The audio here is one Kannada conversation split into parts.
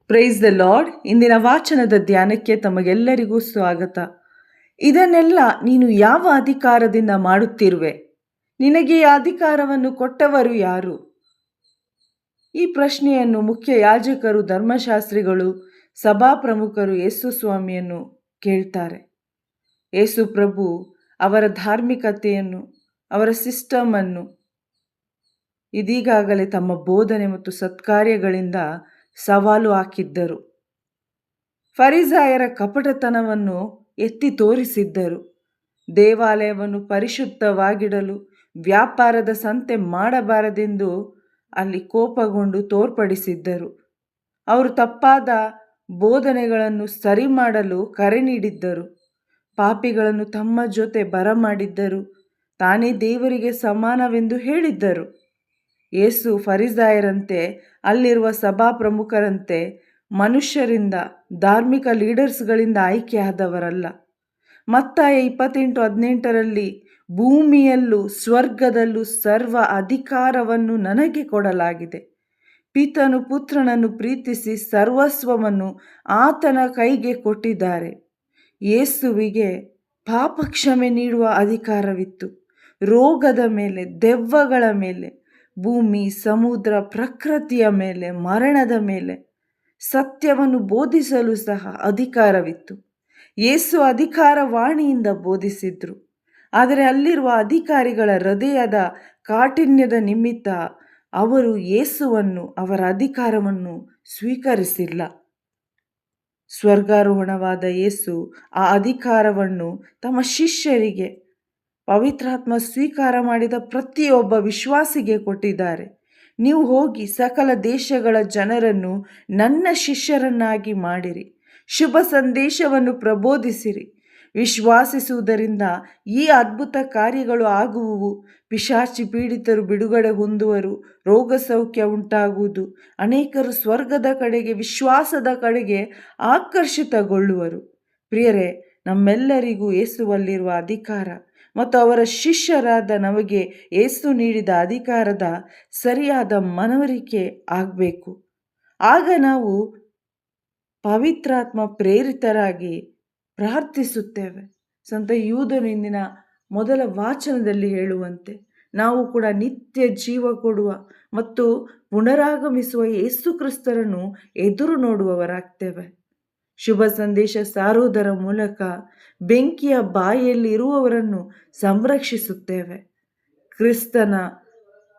Price the lord. ಇಂದಿನ ವಾಚನದ ಧ್ಯಾನಕ್ಕೆ ತಮಗೆಲ್ಲರಿಗೂ ಸ್ವಾಗತ. ಇದನ್ನೆಲ್ಲ ನೀನು ಯಾವ ಅಧಿಕಾರದಿಂದ ಮಾಡುತ್ತಿರುವೆ? ನಿನಗೆ ಈ ಅಧಿಕಾರವನ್ನು ಕೊಟ್ಟವರು ಯಾರು? ಈ ಪ್ರಶ್ನೆಯನ್ನು ಮುಖ್ಯ ಯಾಜಕರು, ಧರ್ಮಶಾಸ್ತ್ರಿಗಳು, ಸಭಾ ಪ್ರಮುಖರು ಯೇಸು ಸ್ವಾಮಿಯನ್ನು ಕೇಳ್ತಾರೆ. ಯೇಸು ಪ್ರಭು ಅವರ ಧಾರ್ಮಿಕತೆಯನ್ನು, ಅವರ ಸಿಸ್ಟಮನ್ನು ಇದೀಗಾಗಲೇ ತಮ್ಮ ಬೋಧನೆ ಮತ್ತು ಸತ್ಕಾರ್ಯಗಳಿಂದ ಸವಾಲು ಹಾಕಿದ್ದರು. ಫರಿಸಾಯರ ಕಪಟತನವನ್ನು ಎತ್ತಿ ತೋರಿಸಿದ್ದರು. ದೇವಾಲಯವನ್ನು ಪರಿಶುದ್ಧವಾಗಿಡಲು ವ್ಯಾಪಾರದ ಸಂತೆ ಮಾಡಬಾರದೆಂದು ಅಲ್ಲಿ ಕೋಪಗೊಂಡು ತೋರ್ಪಡಿಸಿದ್ದರು. ಅವರು ತಪ್ಪಾದ ಬೋಧನೆಗಳನ್ನು ಸರಿ ಮಾಡಲು ಕರೆ ನೀಡಿದ್ದರು. ಪಾಪಿಗಳನ್ನು ತಮ್ಮ ಜೊತೆ ಬರಮಾಡಿದ್ದರು. ತಾನೇ ದೇವರಿಗೆ ಸಮಾನವೆಂದು ಹೇಳಿದ್ದರು. ಯೇಸು ಫರಿಸಾಯರಂತೆ, ಅಲ್ಲಿರುವ ಸಭಾ ಪ್ರಮುಖರಂತೆ ಮನುಷ್ಯರಿಂದ, ಧಾರ್ಮಿಕ ಲೀಡರ್ಸ್ಗಳಿಂದ ಆಯ್ಕೆಯಾದವರಲ್ಲ. ಮತ್ತಾಯ 28:18 ಭೂಮಿಯಲ್ಲೂ ಸ್ವರ್ಗದಲ್ಲೂ ಸರ್ವ ಅಧಿಕಾರವನ್ನು ನನಗೆ ಕೊಡಲಾಗಿದೆ. ಪಿತನು ಪುತ್ರನನ್ನು ಪ್ರೀತಿಸಿ ಸರ್ವಸ್ವವನ್ನು ಆತನ ಕೈಗೆ ಕೊಟ್ಟಿದ್ದಾರೆ. ಯೇಸುವಿಗೆ ಪಾಪ ಕ್ಷಮೆ ನೀಡುವ ಅಧಿಕಾರವಿತ್ತು. ರೋಗದ ಮೇಲೆ, ದೆವ್ವಗಳ ಮೇಲೆ, ಭೂಮಿ, ಸಮುದ್ರ, ಪ್ರಕೃತಿಯ ಮೇಲೆ, ಮರಣದ ಮೇಲೆ, ಸತ್ಯವನ್ನು ಬೋಧಿಸಲು ಸಹ ಅಧಿಕಾರವಿತ್ತು. ಯೇಸು ಅಧಿಕಾರವಾಣಿಯಿಂದ ಬೋಧಿಸಿದ್ರು. ಆದರೆ ಅಲ್ಲಿರುವ ಅಧಿಕಾರಿಗಳ ಹೃದಯದ ಕಾಠಿಣ್ಯದ ನಿಮಿತ್ತ ಅವರು ಯೇಸುವನ್ನು, ಅವರ ಅಧಿಕಾರವನ್ನು ಸ್ವೀಕರಿಸಿಲ್ಲ. ಸ್ವರ್ಗಾರೋಹಣವಾದ ಯೇಸು ಆ ಅಧಿಕಾರವನ್ನು ತಮ್ಮ ಶಿಷ್ಯರಿಗೆ, ಪವಿತ್ರಾತ್ಮ ಸ್ವೀಕಾರ ಮಾಡಿದ ಪ್ರತಿಯೊಬ್ಬ ವಿಶ್ವಾಸಿಗೆ ಕೊಟ್ಟಿದ್ದಾರೆ. ನೀವು ಹೋಗಿ ಸಕಲ ದೇಶಗಳ ಜನರನ್ನು ನನ್ನ ಶಿಷ್ಯರನ್ನಾಗಿ ಮಾಡಿರಿ, ಶುಭ ಸಂದೇಶವನ್ನು ಪ್ರಬೋಧಿಸಿರಿ. ವಿಶ್ವಾಸಿಸುವುದರಿಂದ ಈ ಅದ್ಭುತ ಕಾರ್ಯಗಳು ಆಗುವುವು. ಪಿಶಾಚಿ ಪೀಡಿತರು ಬಿಡುಗಡೆ ಹೊಂದುವರು, ರೋಗ ಸೌಖ್ಯ ಉಂಟಾಗುವುದು, ಅನೇಕರು ಸ್ವರ್ಗದ ಕಡೆಗೆ, ವಿಶ್ವಾಸದ ಕಡೆಗೆ ಆಕರ್ಷಿತಗೊಳ್ಳುವರು. ಪ್ರಿಯರೇ, ನಮ್ಮೆಲ್ಲರಿಗೂ ಯೇಸುವಲ್ಲಿರುವ ಅಧಿಕಾರ ಮತ್ತು ಅವರ ಶಿಷ್ಯರಾದ ನಮಗೆ ಯೇಸು ನೀಡಿದ ಅಧಿಕಾರದ ಸರಿಯಾದ ಮನವರಿಕೆ ಆಗಬೇಕು. ಆಗ ನಾವು ಪವಿತ್ರಾತ್ಮ ಪ್ರೇರಿತರಾಗಿ ಪ್ರಾರ್ಥಿಸುತ್ತೇವೆ. ಸಂತ ಯೂದನು ಇಂದಿನ ಮೊದಲ ವಾಚನದಲ್ಲಿ ಹೇಳುವಂತೆ ನಾವು ಕೂಡ ನಿತ್ಯ ಜೀವ ಕೊಡುವ ಮತ್ತು ಪುನರಾಗಮಿಸುವ ಯೇಸು ಕ್ರಿಸ್ತರನ್ನು ಎದುರು ನೋಡುವವರಾಗ್ತೇವೆ. ಶುಭ ಸಂದೇಶ ಸಾರುವುದರ ಮೂಲಕ ಬೆಂಕಿಯ ಬಾಯಿಯಲ್ಲಿ ಇರುವವರನ್ನು ಸಂರಕ್ಷಿಸುತ್ತೇವೆ. ಕ್ರಿಸ್ತನ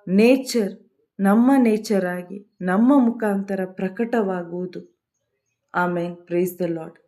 ನೇಚರ್ ನಮ್ಮ ನೇಚರ್ ಆಗಿ ನಮ್ಮ ಮುಖಾಂತರ ಪ್ರಕಟವಾಗುವುದು. ಆಮೇನ್. Praise the lord.